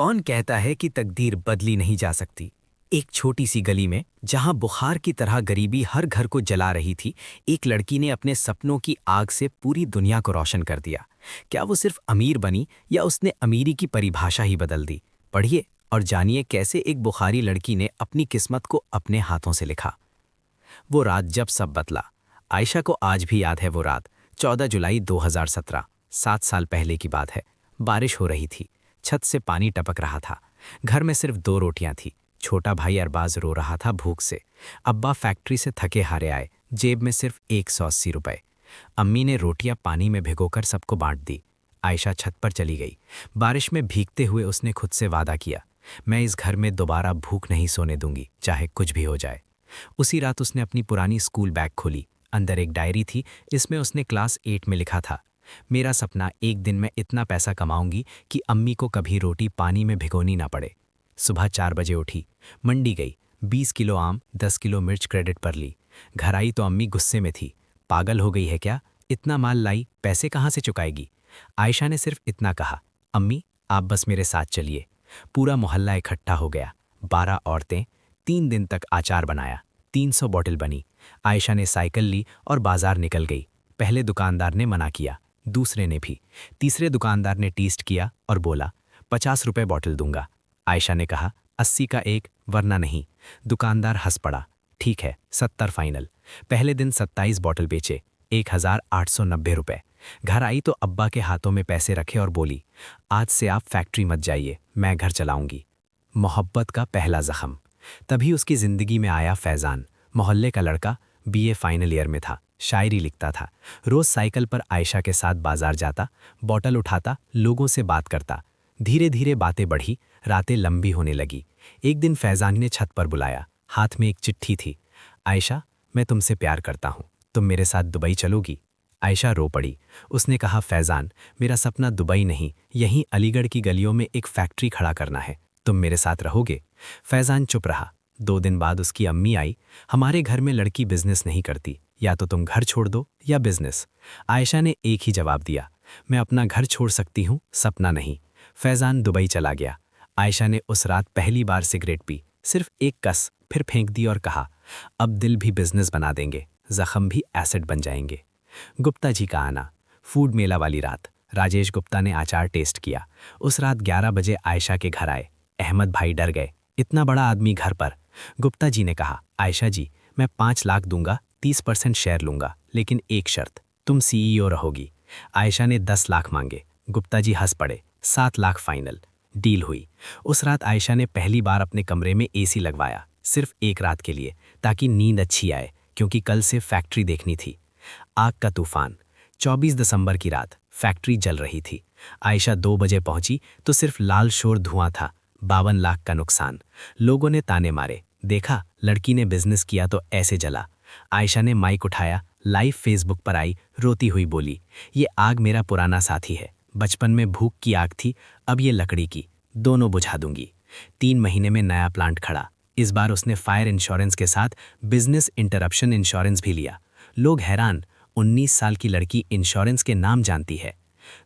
कौन कहता है कि तकदीर बदली नहीं जा सकती। एक छोटी सी गली में जहां बुखार की तरह गरीबी हर घर को जला रही थी, एक लड़की ने अपने सपनों की आग से पूरी दुनिया को रोशन कर दिया। क्या वो सिर्फ अमीर बनी या उसने अमीरी की परिभाषा ही बदल दी? पढ़िए और जानिए कैसे एक बुखारी लड़की ने अपनी किस्मत को अपने हाथों से लिखा। वो रात जब सब बदला। आयशा को आज भी याद है वो रात। 14 जुलाई 2017, 7 साल पहले की बात है। बारिश हो रही थी, छत से पानी टपक रहा था। घर में सिर्फ 2 रोटियां थी। छोटा भाई अरबाज रो रहा था भूख से। अब्बा फैक्ट्री से थके हारे आए, जेब में सिर्फ 180 रुपए। अम्मी ने रोटियां पानी में भिगोकर सबको बांट दी। आयशा छत पर चली गई। बारिश में भीगते हुए उसने खुद से वादा किया, मैं इस घर में दोबारा भूख नहीं सोने दूंगी, चाहे कुछ भी हो जाए। उसी रात उसने अपनी पुरानी स्कूल बैग खोली। अंदर एक डायरी थी, इसमें उसने क्लास 8 में लिखा था, मेरा सपना एक दिन मैं इतना पैसा कमाऊंगी कि अम्मी को कभी रोटी पानी में भिगोनी ना पड़े। सुबह 4 बजे उठी, मंडी गई, 20 किलो आम 10 किलो मिर्च क्रेडिट पर ली। घर आई तो अम्मी गुस्से में थी, पागल हो गई है क्या, इतना माल लाई, पैसे कहाँ से चुकाएगी? आयशा ने सिर्फ इतना कहा, अम्मी आप बस मेरे साथ चलिए। पूरा मोहल्ला इकट्ठा हो गया। 12 औरतें, 3 दिन तक अचार बनाया। 300 बॉटल बनी। आयशा ने साइकिल ली और बाजार निकल गई। पहले दुकानदार ने मना किया, दूसरे ने भी। तीसरे दुकानदार ने टीस्ट किया और बोला, 50 रुपए बॉटल दूंगा। आयशा ने कहा, 80 का एक, वरना नहीं। दुकानदार हंस पड़ा, ठीक है 70 फाइनल। पहले दिन 27 बॉटल बेचे, 1890 रुपए। घर आई तो अब्बा के हाथों में पैसे रखे और बोली, आज से आप फैक्ट्री मत जाइए, मैं घर चलाऊंगी। मोहब्बत का पहला जख्म। तभी उसकी जिंदगी में आया फैजान, मोहल्ले का लड़का, बीए फाइनल ईयर में था, शायरी लिखता था। रोज साइकिल पर आयशा के साथ बाजार जाता, बॉटल उठाता, लोगों से बात करता। धीरे धीरे बातें बढ़ी, रातें लंबी होने लगी। एक दिन फैजान ने छत पर बुलाया, हाथ में एक चिट्ठी थी। आयशा, मैं तुमसे प्यार करता हूँ, तुम मेरे साथ दुबई चलोगी? आयशा रो पड़ी। उसने कहा, फैजान मेरा सपना दुबई नहीं, यहीं अलीगढ़ की गलियों में एक फैक्ट्री खड़ा करना है, तुम मेरे साथ रहोगे? फैजान चुप रहा। 2 दिन बाद उसकी अम्मी आई, हमारे घर में लड़की बिजनेस नहीं करती, या तो तुम घर छोड़ दो या बिजनेस। आयशा ने एक ही जवाब दिया, मैं अपना घर छोड़ सकती हूँ, सपना नहीं। फैजान दुबई चला गया। आयशा ने उस रात पहली बार सिगरेट पी, सिर्फ एक कस, फिर फेंक दी और कहा, अब दिल भी बिजनेस बना देंगे, जख्म भी एसेट बन जाएंगे। गुप्ता जी का आना। फूड मेला वाली रात राजेश गुप्ता ने अचार टेस्ट किया। उस रात 11 बजे आयशा के घर आए। अहमद भाई डर गए, इतना बड़ा आदमी घर पर। गुप्ता जी ने कहा, आयशा जी मैं 5 लाख दूंगा, 30% शेयर लूंगा, लेकिन एक शर्त, तुम सीईओ रहोगी। आयशा ने 10 लाख मांगे। गुप्ता जी हंस पड़े, 7 लाख फाइनल। डील हुई। उस रात आयशा ने पहली बार अपने कमरे में एसी लगवाया, सिर्फ एक रात के लिए, ताकि नींद अच्छी आए, क्योंकि कल से फैक्ट्री देखनी थी। आग का तूफान। 24 दिसंबर की रात, फैक्ट्री जल रही थी। आयशा 2 बजे पहुंची तो सिर्फ लाल शोर धुआं था। 52 लाख का नुकसान। लोगों ने ताने मारे, देखा लड़की ने बिजनेस किया तो ऐसे जला। आयशा ने माइक उठाया, लाइव फेसबुक पर आई, रोती हुई बोली, ये आग मेरा पुराना साथी है, बचपन में भूख की आग थी, अब ये लकड़ी की, दोनों बुझा दूंगी। 3 महीने में नया प्लांट खड़ा। इस बार उसने फायर इंश्योरेंस के साथ बिजनेस इंटरप्शन इंश्योरेंस भी लिया। लोग हैरान, 19 साल की लड़की इंश्योरेंस के नाम जानती है।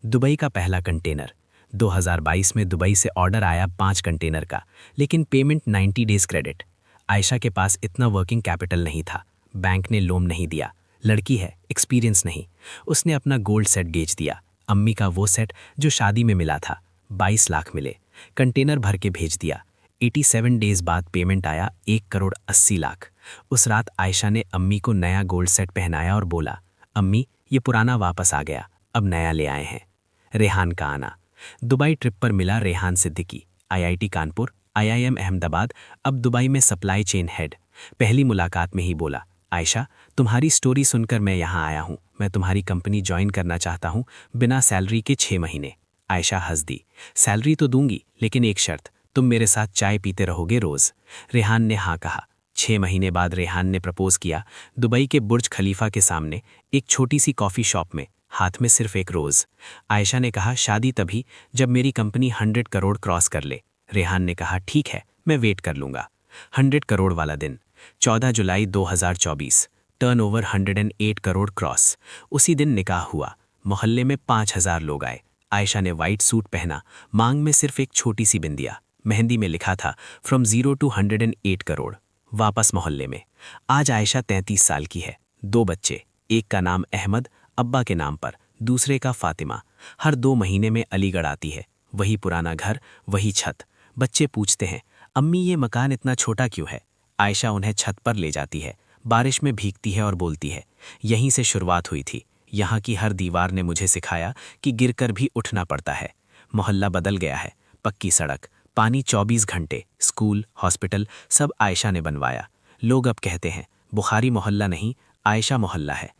दुबई का पहला कंटेनर। 2022 में दुबई से ऑर्डर आया 5 कंटेनर का, लेकिन पेमेंट 90 डेज क्रेडिट। आयशा के पास इतना वर्किंग कैपिटल नहीं था, बैंक ने लोन नहीं दिया। लड़की है, एक्सपीरियंस नहीं। उसने अपना गोल्ड सेट बेच दिया, अम्मी का वो सेट जो शादी में मिला था। 22 लाख मिले, कंटेनर भर के भेज दिया। 87 डेज बाद पेमेंट आया 1,80,00,000। उस रात आयशा ने अम्मी को नया गोल्ड सेट पहनाया और बोला, अम्मी ये पुराना वापस आ गया, अब नया ले आए हैं। रेहान का आना। दुबई ट्रिप पर मिला रेहान सिद्दीकी, आईआईटी कानपुर, आईआईएम अहमदाबाद, अब दुबई में सप्लाई चेन हेड। पहली मुलाकात में ही बोला, आयशा तुम्हारी स्टोरी सुनकर मैं यहाँ आया हूँ, मैं तुम्हारी कंपनी ज्वाइन करना चाहता हूँ, बिना सैलरी के 6 महीने। आयशा हंस दी, सैलरी तो दूंगी, लेकिन एक शर्त, तुम मेरे साथ चाय पीते रहोगे रोज। रेहान ने हाँ कहा। 6 महीने बाद रेहान ने प्रपोज किया, दुबई के बुर्ज खलीफा के सामने, एक छोटी सी कॉफ़ी शॉप में, हाथ में सिर्फ एक रोज़। आयशा ने कहा, शादी तभी जब मेरी कंपनी 100 करोड़ क्रॉस कर ले। रेहान ने कहा, ठीक है मैं वेट कर लूँगा। 100 करोड़ वाला दिन, 14 जुलाई 2024, टर्नओवर 108 करोड़ क्रॉस। उसी दिन निकाह हुआ। मोहल्ले में 5,000 लोग आए। आयशा ने वाइट सूट पहना, मांग में सिर्फ एक छोटी सी बिंदिया। मेहंदी में लिखा था फ्रॉम 0 to 108 करोड़। वापस मोहल्ले में। आज आयशा 33 साल की है, 2 बच्चे, एक का नाम अहमद अब्बा के नाम पर, दूसरे का फातिमा। हर 2 महीने में अलीगढ़ आती है। वही पुराना घर, वही छत। बच्चे पूछते हैं, अम्मी ये मकान इतना छोटा क्यों है? आयशा उन्हें छत पर ले जाती है, बारिश में भीगती है और बोलती है, यहीं से शुरुआत हुई थी। यहाँ की हर दीवार ने मुझे सिखाया कि गिरकर भी उठना पड़ता है। मोहल्ला बदल गया है, पक्की सड़क, पानी 24 घंटे, स्कूल, हॉस्पिटल सब आयशा ने बनवाया। लोग अब कहते हैं बुखारी मोहल्ला नहीं, आयशा मोहल्ला है।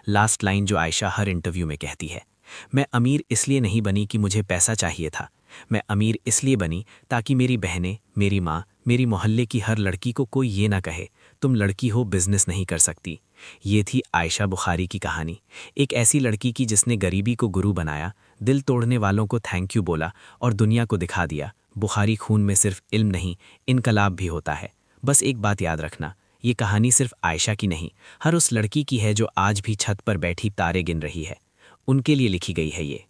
लास्ट लाइन जो आयशा हर इंटरव्यू में कहती है, मैं अमीर इसलिए नहीं बनी कि मुझे पैसा चाहिए था, मैं अमीर इसलिए बनी ताकि मेरी बहनें, मेरी माँ, मेरी मोहल्ले की हर लड़की को कोई ये ना कहे तुम लड़की हो, बिजनेस नहीं कर सकती। ये थी आयशा बुखारी की कहानी। एक ऐसी लड़की की जिसने गरीबी को गुरु बनाया, दिल तोड़ने वालों को थैंक यू बोला और दुनिया को दिखा दिया बुखारी खून में सिर्फ इल्म नहीं, इनकलाब भी होता है। बस एक बात याद रखना, ये कहानी सिर्फ आयशा की नहीं, हर उस लड़की की है जो आज भी छत पर बैठी तारे गिन रही है। उनके लिए लिखी गई है ये।